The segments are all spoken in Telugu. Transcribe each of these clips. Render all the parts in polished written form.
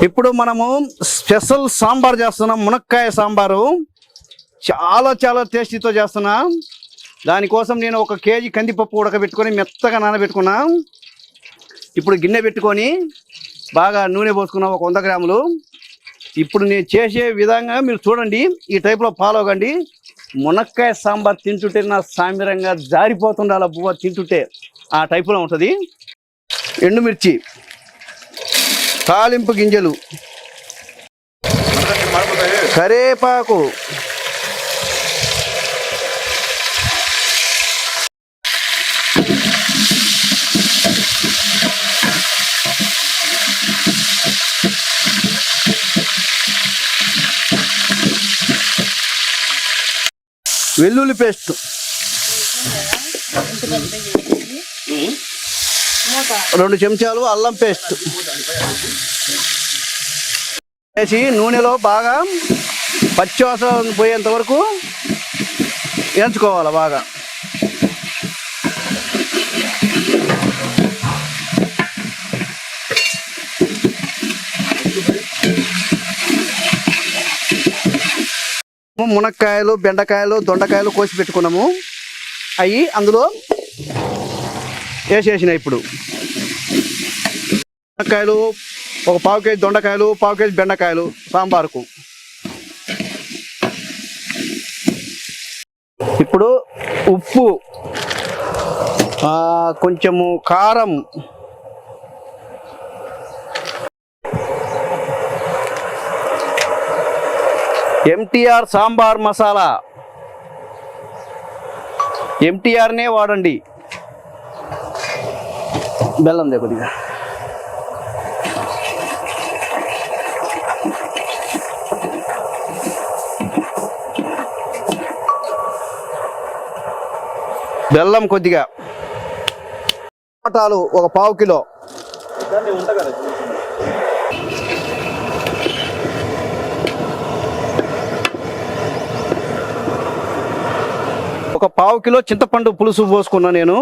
ఇప్పుడు మనము స్పెషల్ సాంబార్ చేస్తున్నాం. మునక్కాయ సాంబారు చాలా చాలా టేస్టీతో చేస్తున్నాం. దానికోసం నేను 1 కేజీ కందిపప్పు ఉడకబెట్టుకొని మెత్తగా నానబెట్టుకున్నా. ఇప్పుడు గిన్నె పెట్టుకొని బాగా నూనె పోసుకున్నాం 100 గ్రాములు. ఇప్పుడు నేను చేసే విధంగా మీరు చూడండి, ఈ టైప్లో ఫాలో అవ్వండి. మునక్కాయ సాంబార్ తింటుంటే నా సామిరంగా జారిపోతుండాల బువ్వ తింటుంటే ఆ టైపులో ఉంటుంది. ఎండుమిర్చి, తాలింపు గింజలు, కరేపాకు, వెల్లుల్లి పేస్ట్, రెండు చెంచాలు అల్లం పేస్ట్ వేసి నూనెలో బాగా పచ్చివాసన పోయేంత వరకు వేయించుకోవాలి. బాగా మునక్కాయలు, బెండకాయలు, దొండకాయలు కోసి పెట్టుకున్నాము. అవి అందులో వేసేసినాయి. ఇప్పుడు మునక్కాయలు 1 పావు కేజీ, దొండకాయలు 1 కేజీ, బెండకాయలు సాంబారుకు. ఇప్పుడు ఉప్పు, కొంచెము కారం, MTR సాంబార్ మసాలా, MTRనే వాడండి. బెల్లం దే కొద్దిగా, బెల్లం కొద్దిగా, టమాటాలు 1 పావు కిలో, ఒక పావు కిలో చింతపండు పులుసు పోసుకున్నా నేను.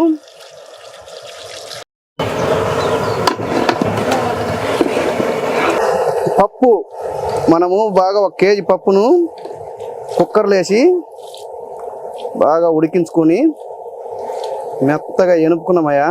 పప్పు మనము బాగా 1 కేజీ పప్పును కుక్కర్లో వేసి బాగా ఉడికించుకొని మెత్తగా ఎనుపుకున్నామయ్యా.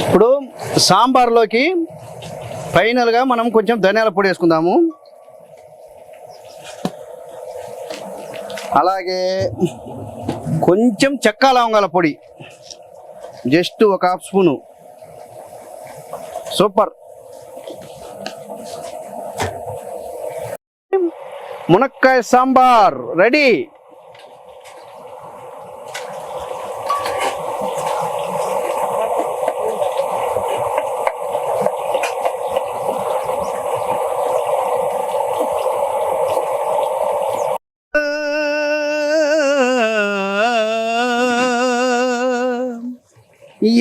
ఇప్పుడు సాంబార్లోకి ఫైనల్గా మనం కొంచెం ధనియాల పొడి వేసుకుందాము. అలాగే కొంచెం చెక్క లవంగాల పొడి, జస్ట్ 1 హాఫ్ స్పూను. సూపర్. మునక్కాయ సాంబార్ రెడీ.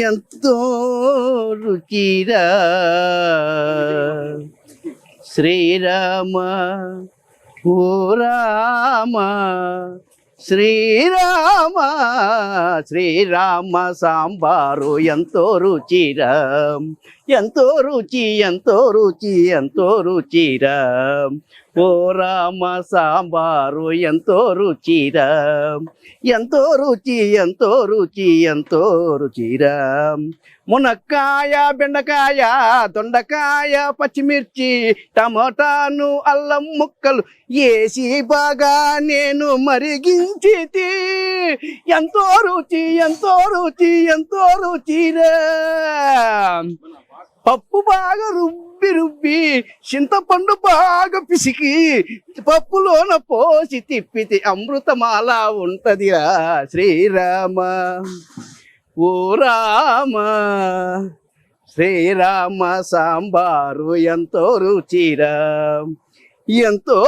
ఎంతో రుచిరా శ్రీరామ ఓ రామ, శ్రీరామ శ్రీరామ సాంబారు ఎంతో రుచిరా, ఎంతో రుచి, ఎంతో రుచి, ఎంతో రుచిరా. ఓ రామ సాంబారు ఎంతో రుచిరా, ఎంతో రుచి, ఎంతో రుచి, ఎంతో రుచిరా. మునక్కాయ, బెండకాయ, దొండకాయ, పచ్చిమిర్చి, టమోటాను, అల్లం ముక్కలు వేసి బాగా నేను మరిగించి ఎంతో రుచి, ఎంతో రుచి, ఎంతో రుచిరా. పప్పు బాగా రుబ్బి చింతపండు బాగా పిసికి పప్పులోన పోసి తిప్పితే అమృతమాల ఉంటదిరా. శ్రీరామ ఓ రామ, శ్రీరామ సాంబారు ఎంతో రుచిరా, ఎంతో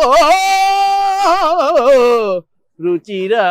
రుచిరా.